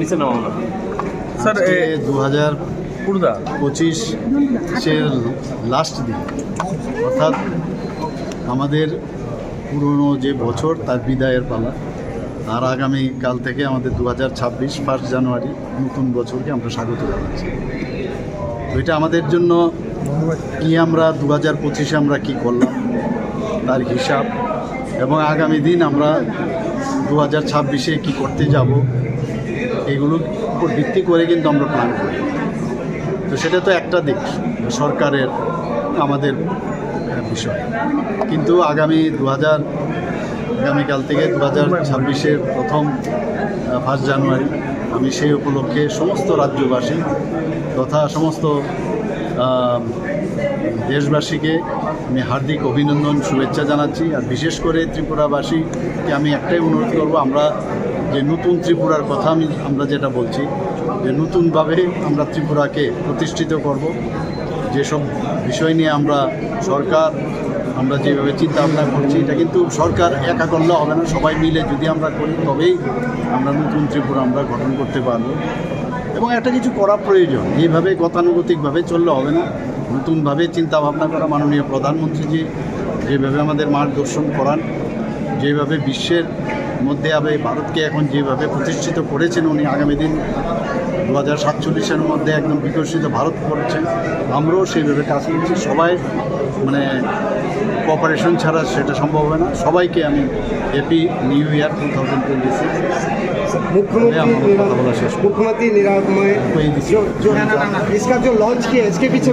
নিচে নামাও না স্যার। 2025-এর লাস্ট দিন, অর্থাৎ আমাদের পুরনো যে বছর তার বিদায়ের পালা। আর আগামীকাল থেকে আমাদের 2026 1 জানুয়ারি নতুন বছরকে আমরা স্বাগত জানাচ্ছি। তো এটা আমাদের জন্য কি, আমরা 2025-এ আমরা কী করলাম তার হিসাব, এবং আগামী দিন আমরা 2026-এ কী করতে যাব এগুলোর উপর ভিত্তি করে কিন্তু আমরা প্ল্যান করি। তো সেটা তো একটা দিক সরকারের আমাদের বিষয়, কিন্তু আগামীকাল থেকে 2026-এর প্রথম 1 জানুয়ারি আমি সেই উপলক্ষে সমস্ত রাজ্যবাসী তথা সমস্ত দেশবাসীকে আমি হার্দিক অভিনন্দন শুভেচ্ছা জানাচ্ছি। আর বিশেষ করে ত্রিপুরাবাসীকে আমি একটাই অনুরোধ করব, আমরা যে নতুন ত্রিপুরার কথা আমরা যেটা বলছি, যে নতুনভাবে আমরা ত্রিপুরাকে প্রতিষ্ঠিত করব। যেসব বিষয় নিয়ে আমরা যেভাবে চিন্তা ভাবনা করছি, এটা কিন্তু সরকার একা করলে হবে না, সবাই মিলে যদি আমরা করি তবেই আমরা নতুন ত্রিপুরা আমরা গঠন করতে পারব। এবং একটা কিছু করা প্রয়োজন, এইভাবে গতানুগতিকভাবে চললে হবে না, নতুনভাবে চিন্তা ভাবনা করা। মাননীয় প্রধানমন্ত্রীজি যেভাবে আমাদের মার্গদর্শন করান, যেভাবে বিশ্বের মধ্যে ভারতকে এখন যেভাবে প্রতিষ্ঠিত করেছেন উনি, আগামী দিন 2047-এর মধ্যে একদম বিকশিত ভারত করেছেন, আমরাও সেইভাবে কাজ করছি। সবাই কোঅপারেশন ছাড়া সেটা সম্ভব হবে না। সবাইকে আমি হ্যাপি নিউ ইয়ার 2026। मुख्यमंत्री निरामय इसका जो लॉन्च किया इसके पीछे